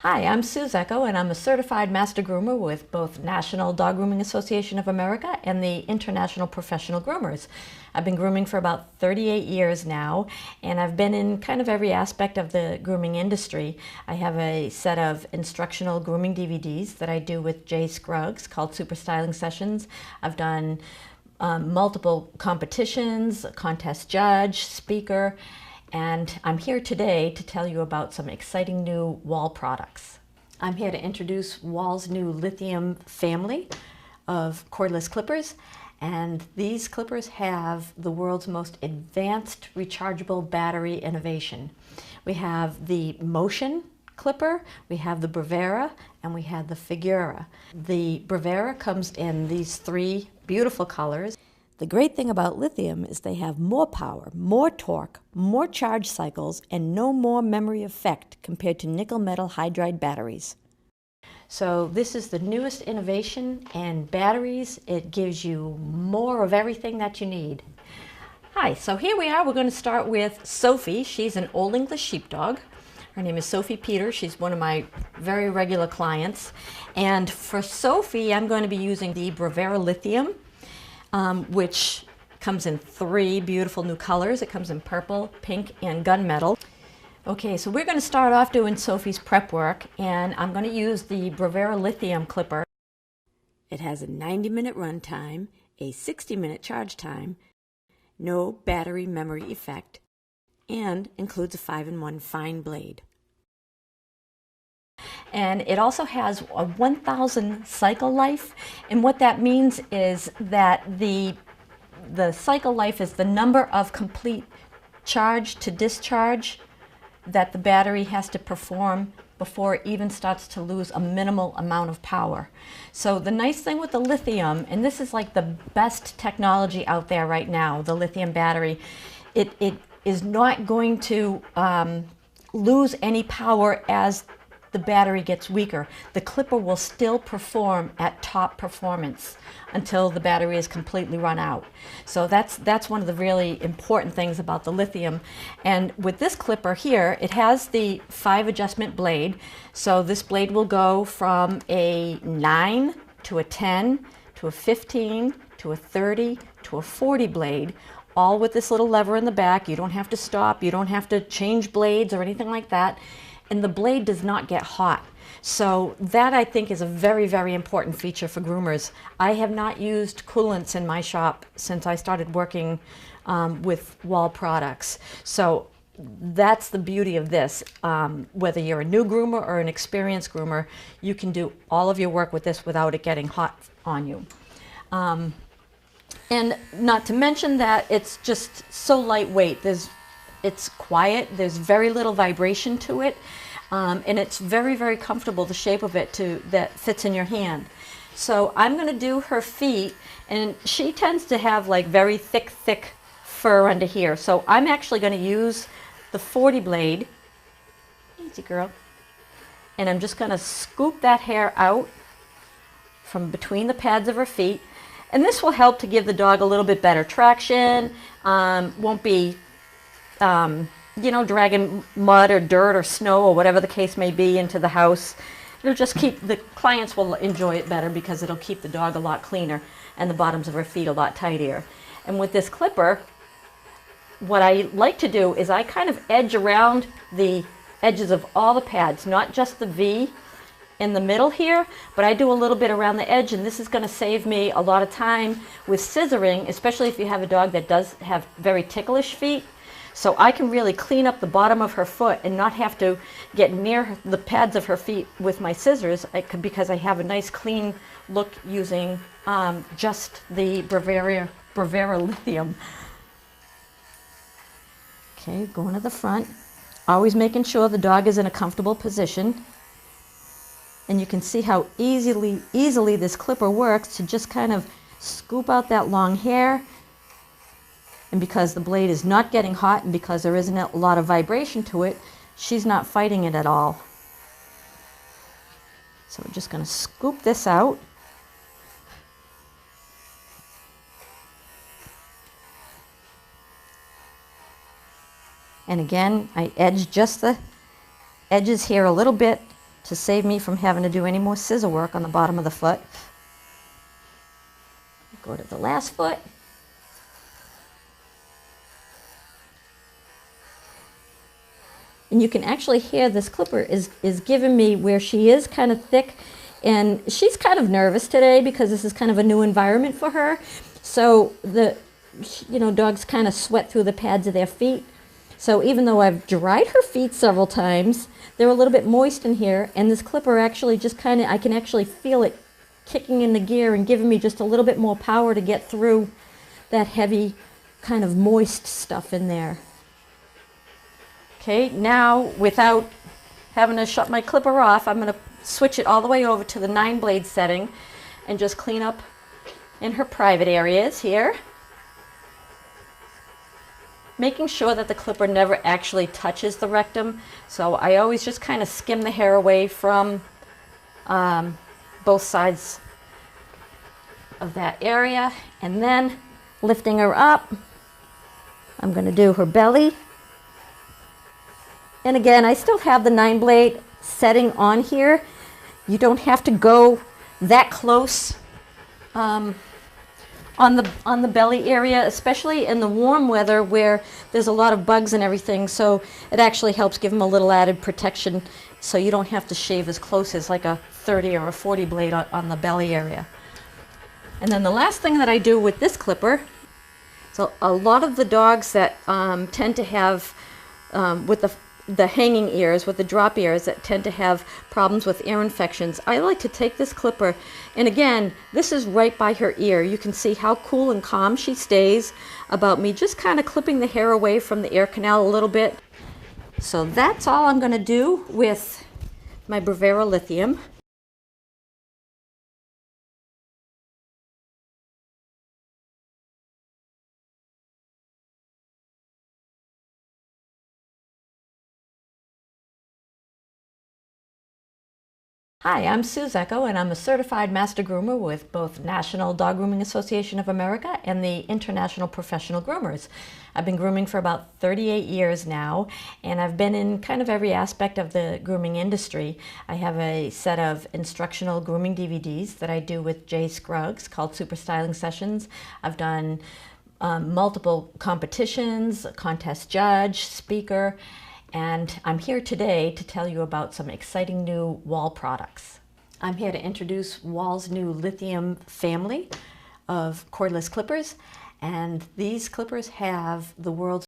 Hi, I'm Sue Zecco, and I'm a certified master groomer with both National Dog Grooming Association of America and the International Professional Groomers. I've been grooming for about 38 years now, and I've been in kind of every aspect of the grooming industry. I have a set of instructional grooming DVDs that I do with Jay Scruggs called Super Styling Sessions. I've done multiple competitions, contest judge, speaker, and I'm here today to tell you about some exciting new Wahl products. I'm here to introduce Wahl's new lithium family of cordless clippers, and these clippers have the world's most advanced rechargeable battery innovation. We have the Motion clipper, we have the Bravura, and we have the Figura. The Bravura comes in these three beautiful colors. The great thing about lithium is they have more power, more torque, more charge cycles, and no more memory effect compared to nickel metal hydride batteries. So this is the newest innovation in batteries. It gives you more of everything that you need. Hi, so here we are. We're going to start with Sophie. She's an Old English Sheepdog. Her name is Sophie Peter. She's one of my very regular clients. And for Sophie, I'm going to be using the Bravura Lithium, which comes in three beautiful new colors. It comes in purple, pink, and gunmetal. Okay, so we're going to start off doing Sophie's prep work, and I'm going to use the Bravura Lithium clipper. It has a 90-minute run time, a 60-minute charge time, no battery memory effect, and includes a 5-in-1 fine blade. And it also has a 1,000 cycle life, and what that means is that the cycle life is the number of complete charge to discharge that the battery has to perform before it even starts to lose a minimal amount of power. So the nice thing with the lithium, and this is like the best technology out there right now, the lithium battery, it is not going to lose any power as the battery gets weaker. The clipper will still perform at top performance until the battery is completely run out. So that's one of the really important things about the lithium. And with this clipper here, it has the 5 adjustment blade. So this blade will go from a 9 to a 10 to a 15 to a 30 to a 40 blade, all with this little lever in the back. You don't have to stop, you don't have to change blades or anything like that. And the blade does not get hot. So that, I think, is a very, very important feature for groomers. I have not used coolants in my shop since I started working with Wahl products. So that's the beauty of this. Whether you're a new groomer or an experienced groomer, you can do all of your work with this without it getting hot on you. And not to mention that it's just so lightweight. It's quiet, there's very little vibration to it, and it's very, very comfortable, the shape of it that fits in your hand. So I'm going to do her feet, and she tends to have like very thick fur under here. So I'm actually going to use the 40 blade, easy girl, and I'm just going to scoop that hair out from between the pads of her feet. And this will help to give the dog a little bit better traction, won't be dragging mud or dirt or snow or whatever the case may be into the house. It'll just keep, the clients will enjoy it better because it'll keep the dog a lot cleaner and the bottoms of her feet a lot tidier. And with this clipper, what I like to do is I kind of edge around the edges of all the pads, not just the V in the middle here, but I do a little bit around the edge, and this is going to save me a lot of time with scissoring, especially if you have a dog that does have very ticklish feet. So I can really clean up the bottom of her foot and not have to get near the pads of her feet with my scissors, because I have a nice clean look using just the Bravura Lithium. Okay, going to the front, always making sure the dog is in a comfortable position. And you can see how easily this clipper works to just kind of scoop out that long hair. And because the blade is not getting hot and because there isn't a lot of vibration to it, she's not fighting it at all. So we're just going to scoop this out. And again, I edge just the edges here a little bit to save me from having to do any more scissor work on the bottom of the foot. Go to the last foot. And you can actually hear this clipper is giving me where she is kind of thick, and she's kind of nervous today because this is kind of a new environment for her. So dogs kind of sweat through the pads of their feet. So even though I've dried her feet several times, they're a little bit moist in here, and this clipper actually just kind of, I can actually feel it kicking into gear and giving me just a little bit more power to get through that heavy kind of moist stuff in there. Okay, now without having to shut my clipper off, I'm going to switch it all the way over to the 9-blade setting and just clean up in her private areas here. Making sure that the clipper never actually touches the rectum. So I always just kind of skim the hair away from both sides of that area. And then lifting her up, I'm going to do her belly. And again, I still have the 9-blade setting on here. You don't have to go that close on the belly area, especially in the warm weather where there's a lot of bugs and everything. So it actually helps give them a little added protection, so you don't have to shave as close as like a 30 or a 40 blade on the belly area. And then the last thing that I do with this clipper, so a lot of the dogs that tend to have with the hanging ears, with the drop ears, that tend to have problems with ear infections, I like to take this clipper, and again, this is right by her ear. You can see how cool and calm she stays about me just kind of clipping the hair away from the ear canal a little bit. So that's all I'm going to do with my Bravura Lithium. Hi, I'm Sue Zecco, and I'm a certified master groomer with both National Dog Grooming Association of America and the International Professional Groomers. I've been grooming for about 38 years now, and I've been in kind of every aspect of the grooming industry. I have a set of instructional grooming DVDs that I do with Jay Scruggs called Super Styling Sessions. I've done multiple competitions, contest judge, speaker, and I'm here today to tell you about some exciting new Wahl products. I'm here to introduce Wahl's new lithium family of cordless clippers, and these clippers have the world's